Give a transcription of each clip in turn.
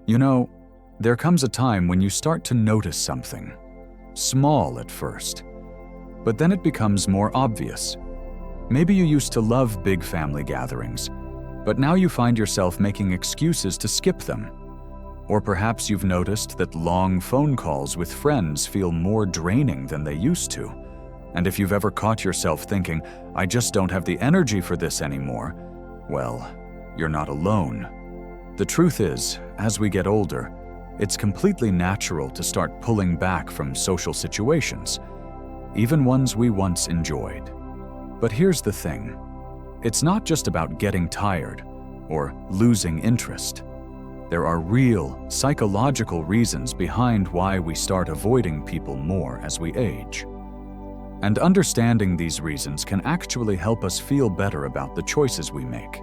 You know, there comes a time when you start to notice something, small at first, but then it becomes more obvious. Maybe you used to love big family gatherings, but now you find yourself making excuses to skip them. Or perhaps you've noticed that long phone calls with friends feel more draining than they used to. And if you've ever caught yourself thinking, "I just don't have the energy for this anymore," well, you're not alone. The truth is, as we get older, it's completely natural to start pulling back from social situations, even ones we once enjoyed. But here's the thing. It's not just about getting tired or losing interest. There are real, psychological reasons behind why we start avoiding people more as we age. And understanding these reasons can actually help us feel better about the choices we make.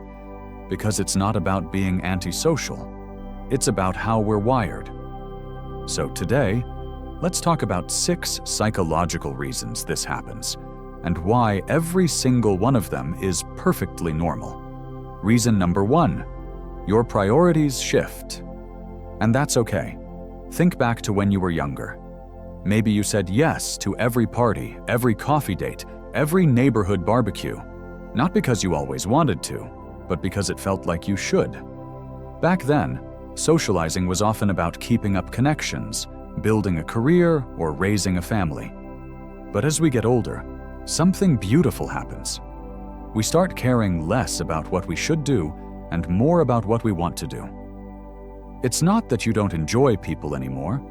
Because it's not about being antisocial, it's about how we're wired. So today, let's talk about 6 psychological reasons this happens, and why every single one of them is perfectly normal. Reason number 1, your priorities shift. And that's okay. Think back to when you were younger. Maybe you said yes to every party, every coffee date, every neighborhood barbecue, not because you always wanted to, but because it felt like you should. Back then, socializing was often about keeping up connections, building a career, or raising a family. But as we get older, something beautiful happens. We start caring less about what we should do and more about what we want to do. It's not that you don't enjoy people anymore,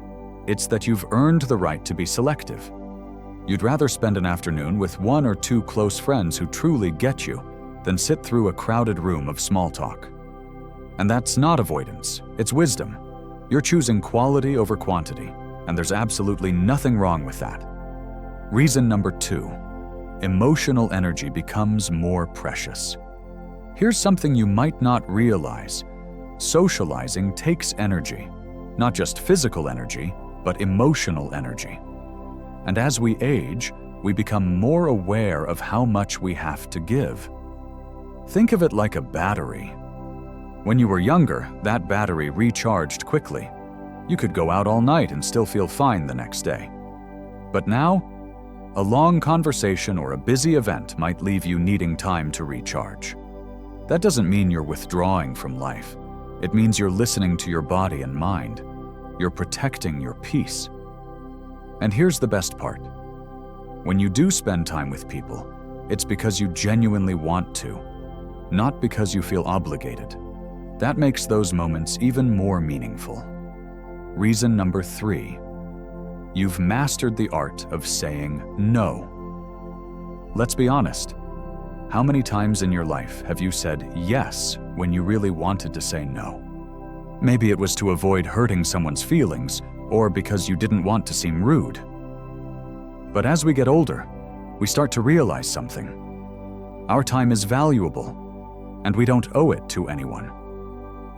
it's that you've earned the right to be selective. You'd rather spend an afternoon with 1 or 2 close friends who truly get you than sit through a crowded room of small talk. And that's not avoidance, it's wisdom. You're choosing quality over quantity, and there's absolutely nothing wrong with that. Reason number 2, emotional energy becomes more precious. Here's something you might not realize. Socializing takes energy, not just physical energy, but emotional energy. And as we age, we become more aware of how much we have to give. Think of it like a battery. When you were younger, that battery recharged quickly. You could go out all night and still feel fine the next day. But now, a long conversation or a busy event might leave you needing time to recharge. That doesn't mean you're withdrawing from life. It means you're listening to your body and mind. You're protecting your peace. And here's the best part. When you do spend time with people, it's because you genuinely want to, not because you feel obligated. That makes those moments even more meaningful. Reason number 3, you've mastered the art of saying no. Let's be honest. How many times in your life have you said yes when you really wanted to say no? Maybe it was to avoid hurting someone's feelings, or because you didn't want to seem rude. But as we get older, we start to realize something. Our time is valuable, and we don't owe it to anyone.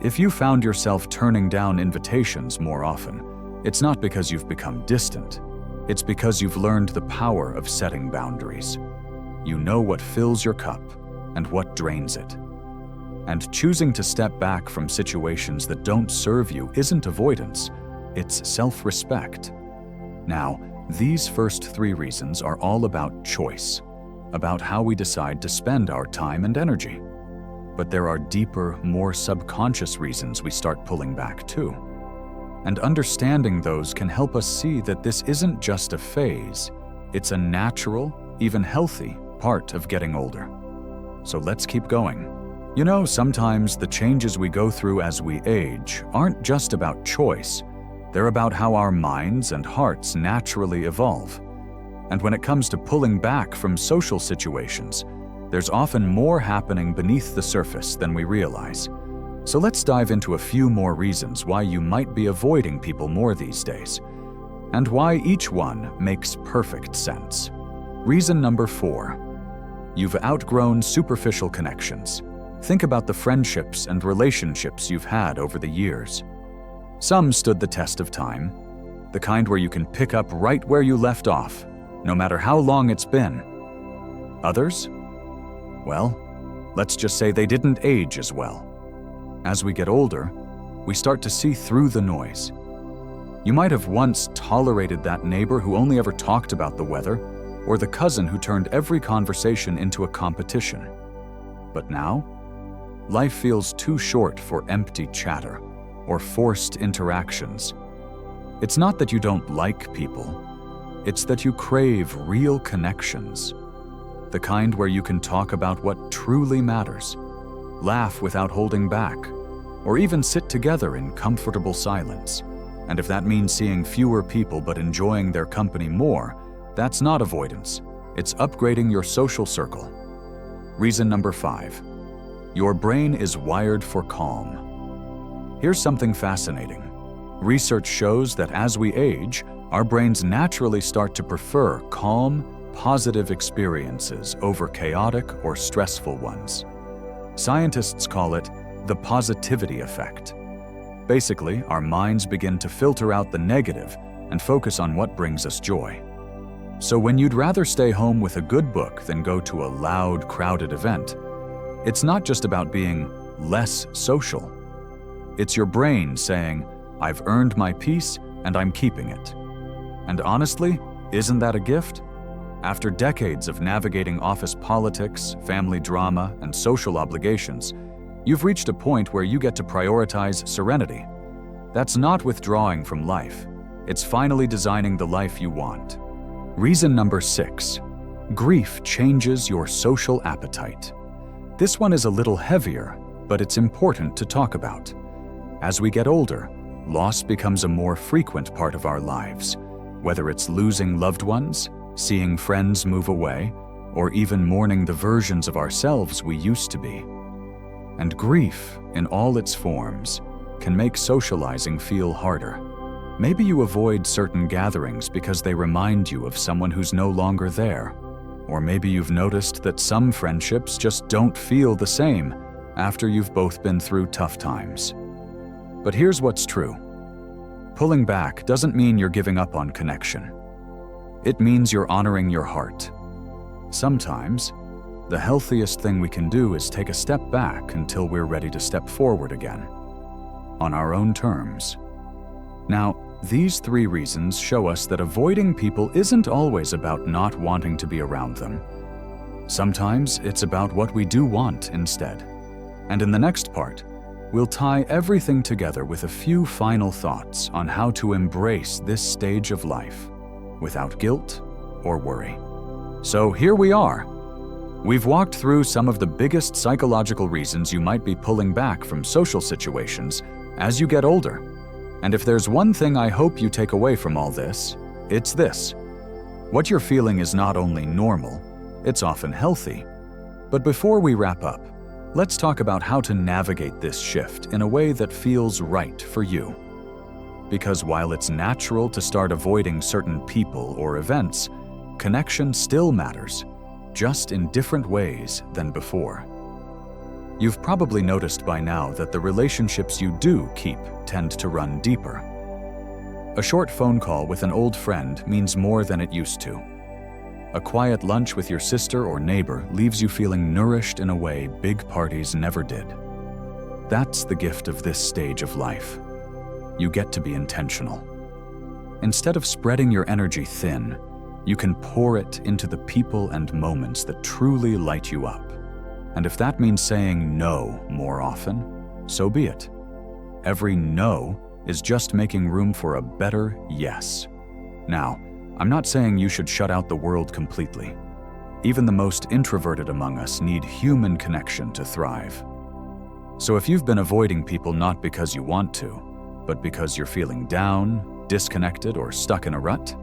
If you found yourself turning down invitations more often, it's not because you've become distant. It's because you've learned the power of setting boundaries. You know what fills your cup and what drains it. And choosing to step back from situations that don't serve you isn't avoidance, it's self-respect. Now, these first 3 reasons are all about choice, about how we decide to spend our time and energy. But there are deeper, more subconscious reasons we start pulling back too. And understanding those can help us see that this isn't just a phase, it's a natural, even healthy part of getting older. So let's keep going. You know, sometimes the changes we go through as we age aren't just about choice, they're about how our minds and hearts naturally evolve. And when it comes to pulling back from social situations, there's often more happening beneath the surface than we realize. So let's dive into a few more reasons why you might be avoiding people more these days, and why each one makes perfect sense. Reason number 4. You've outgrown superficial connections. Think about the friendships and relationships you've had over the years. Some stood the test of time, the kind where you can pick up right where you left off, no matter how long it's been. Others? Well, let's just say they didn't age as well. As we get older, we start to see through the noise. You might have once tolerated that neighbor who only ever talked about the weather, or the cousin who turned every conversation into a competition. But now, life feels too short for empty chatter or forced interactions. It's not that you don't like people, it's that you crave real connections. The kind where you can talk about what truly matters, laugh without holding back, or even sit together in comfortable silence. And if that means seeing fewer people but enjoying their company more, that's not avoidance. It's upgrading your social circle. Reason number 5. Your brain is wired for calm. Here's something fascinating. Research shows that as we age, our brains naturally start to prefer calm, positive experiences over chaotic or stressful ones. Scientists call it the positivity effect. Basically, our minds begin to filter out the negative and focus on what brings us joy. So when you'd rather stay home with a good book than go to a loud, crowded event, it's not just about being less social. It's your brain saying, "I've earned my peace and I'm keeping it." And honestly, isn't that a gift? After decades of navigating office politics, family drama, and social obligations, you've reached a point where you get to prioritize serenity. That's not withdrawing from life. It's finally designing the life you want. Reason number 6. Grief changes your social appetite. This one is a little heavier, but it's important to talk about. As we get older, loss becomes a more frequent part of our lives, whether it's losing loved ones, seeing friends move away, or even mourning the versions of ourselves we used to be. And grief, in all its forms, can make socializing feel harder. Maybe you avoid certain gatherings because they remind you of someone who's no longer there. Or maybe you've noticed that some friendships just don't feel the same after you've both been through tough times. But here's what's true. Pulling back doesn't mean you're giving up on connection. It means you're honoring your heart. Sometimes, the healthiest thing we can do is take a step back until we're ready to step forward again, on our own terms. Now, these 3 reasons show us that avoiding people isn't always about not wanting to be around them. Sometimes it's about what we do want instead. And in the next part, we'll tie everything together with a few final thoughts on how to embrace this stage of life without guilt or worry. So here we are. We've walked through some of the biggest psychological reasons you might be pulling back from social situations as you get older. And if there's one thing I hope you take away from all this, it's this. What you're feeling is not only normal, it's often healthy. But before we wrap up, let's talk about how to navigate this shift in a way that feels right for you. Because while it's natural to start avoiding certain people or events, connection still matters, just in different ways than before. You've probably noticed by now that the relationships you do keep tend to run deeper. A short phone call with an old friend means more than it used to. A quiet lunch with your sister or neighbor leaves you feeling nourished in a way big parties never did. That's the gift of this stage of life. You get to be intentional. Instead of spreading your energy thin, you can pour it into the people and moments that truly light you up. And if that means saying no more often, so be it. Every no is just making room for a better yes. Now, I'm not saying you should shut out the world completely. Even the most introverted among us need human connection to thrive. So if you've been avoiding people not because you want to, but because you're feeling down, disconnected, or stuck in a rut,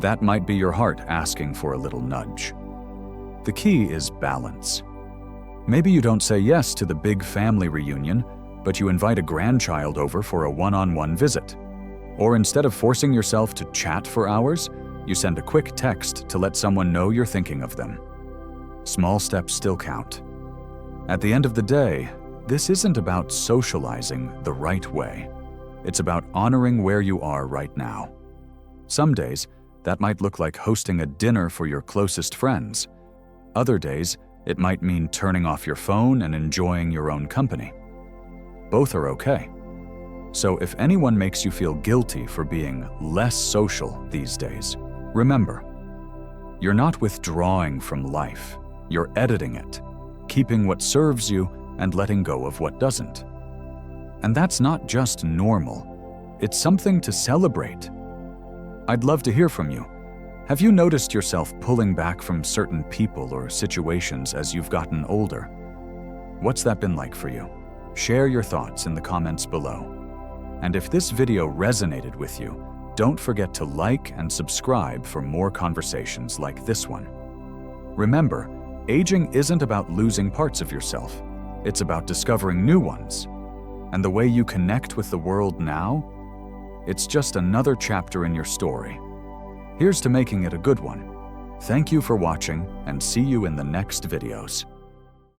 that might be your heart asking for a little nudge. The key is balance. Maybe you don't say yes to the big family reunion, but you invite a grandchild over for a one-on-one visit. Or instead of forcing yourself to chat for hours, you send a quick text to let someone know you're thinking of them. Small steps still count. At the end of the day, this isn't about socializing the right way. It's about honoring where you are right now. Some days, that might look like hosting a dinner for your closest friends. Other days, it might mean turning off your phone and enjoying your own company. Both are okay. So if anyone makes you feel guilty for being less social these days, remember, you're not withdrawing from life, you're editing it, keeping what serves you and letting go of what doesn't. And that's not just normal, it's something to celebrate. I'd love to hear from you. Have you noticed yourself pulling back from certain people or situations as you've gotten older? What's that been like for you? Share your thoughts in the comments below. And if this video resonated with you, don't forget to like and subscribe for more conversations like this one. Remember, aging isn't about losing parts of yourself. It's about discovering new ones. And the way you connect with the world now, it's just another chapter in your story. Here's to making it a good one. Thank you for watching, and see you in the next videos.